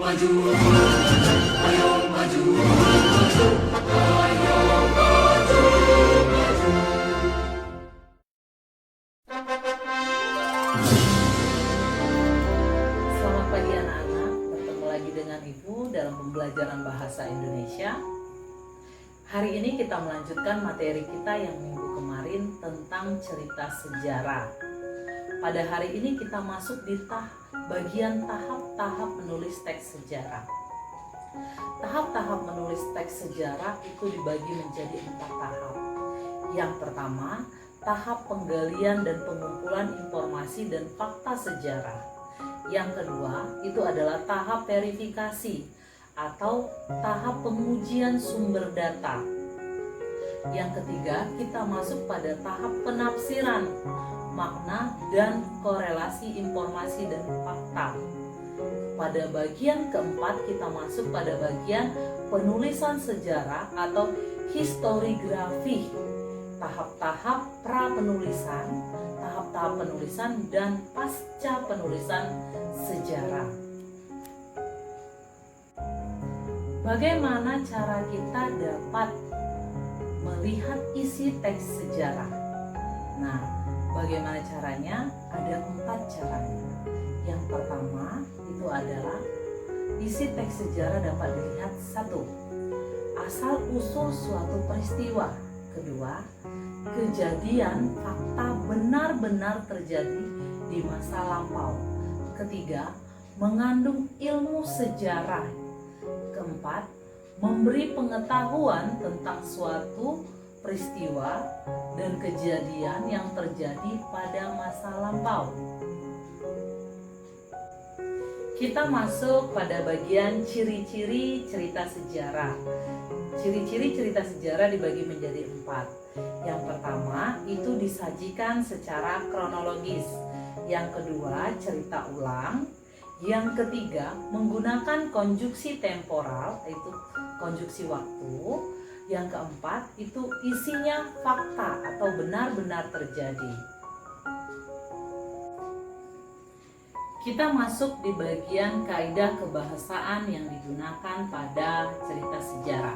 maju, ayo maju, maju, ayo maju, maju. Selamat pagi anak-anak, bertemu lagi dengan Ibu dalam pembelajaran bahasa Indonesia. Hari ini kita melanjutkan materi kita yang minggu kemarin tentang cerita sejarah. Pada hari ini kita masuk di bagian tahap-tahap menulis teks sejarah. Tahap-tahap menulis teks sejarah itu dibagi menjadi 4 tahap. Yang pertama, tahap penggalian dan pengumpulan informasi dan fakta sejarah. Yang kedua, itu adalah tahap verifikasi atau tahap pengujian sumber data. Yang ketiga, kita masuk pada tahap penafsiran, makna dan korelasi informasi dan fakta. Pada bagian keempat, kita masuk pada bagian penulisan sejarah atau historiografi. Tahap-tahap pra-penulisan, tahap-tahap penulisan, dan pasca penulisan sejarah. Bagaimana cara kita dapat melihat isi teks sejarah? Nah, bagaimana caranya? Ada 4 caranya. Yang pertama itu adalah isi teks sejarah dapat dilihat 1. Asal-usul suatu peristiwa. Kedua, kejadian fakta benar-benar terjadi di masa lampau. Ketiga, mengandung ilmu sejarah. Keempat, memberi pengetahuan tentang suatu peristiwa dan kejadian yang terjadi pada masa lampau. Kita masuk pada bagian ciri-ciri cerita sejarah. Ciri-ciri cerita sejarah dibagi menjadi 4. Yang pertama itu disajikan secara kronologis. Yang kedua cerita ulang. Yang ketiga menggunakan konjuksi temporal, yaitu konjuksi waktu. Yang keempat itu isinya fakta atau benar-benar terjadi. Kita masuk di bagian kaidah kebahasaan yang digunakan pada cerita sejarah.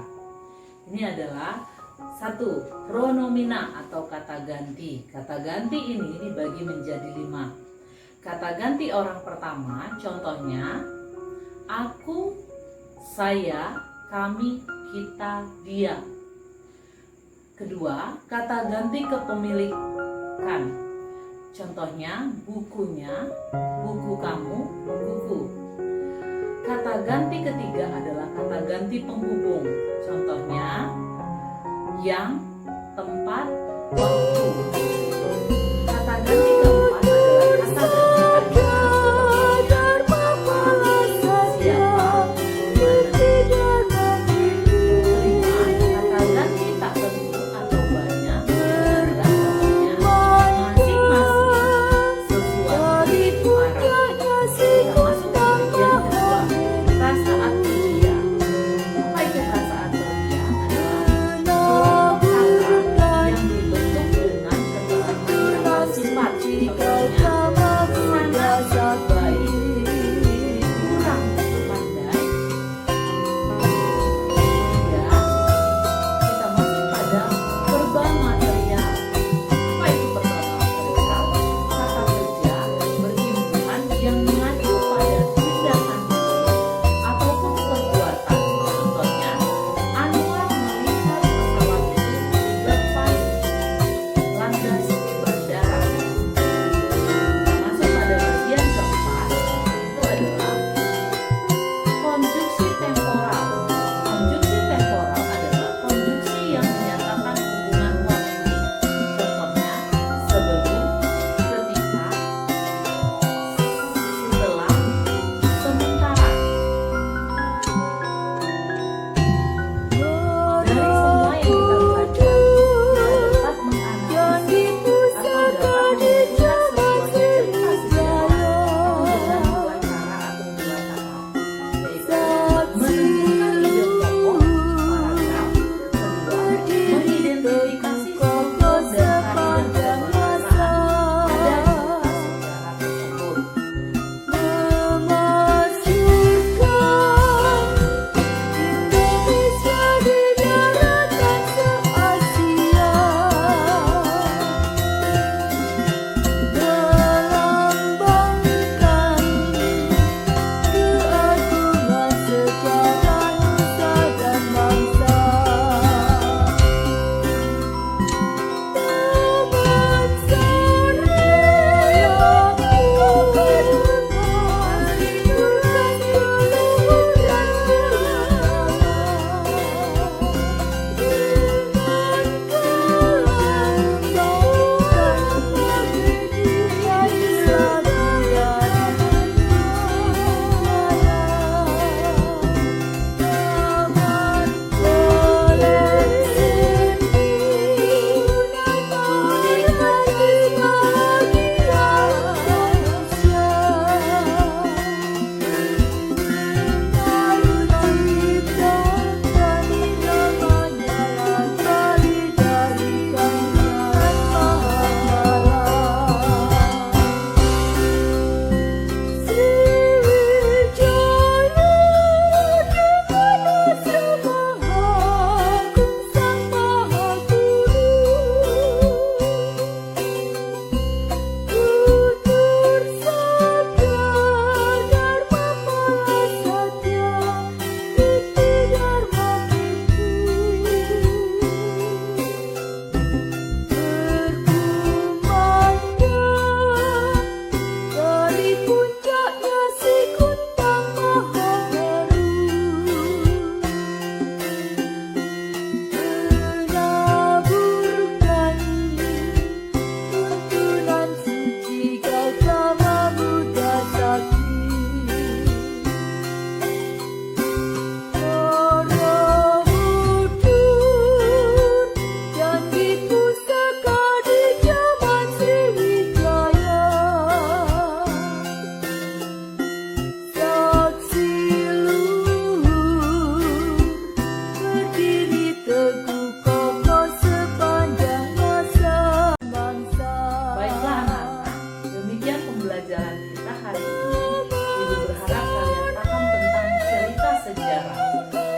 Ini adalah 1. Pronomina atau kata ganti. Kata ganti ini dibagi menjadi 5. Kata ganti orang pertama, contohnya aku, saya, kami, kita, dia. Kedua, kata ganti kepemilikan. Contohnya bukunya, buku kamu, bukuku. Kata ganti ketiga adalah kata ganti penghubung. Contohnya yang, tempat, waktu. Kata ganti keempat adalah kata ganti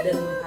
dan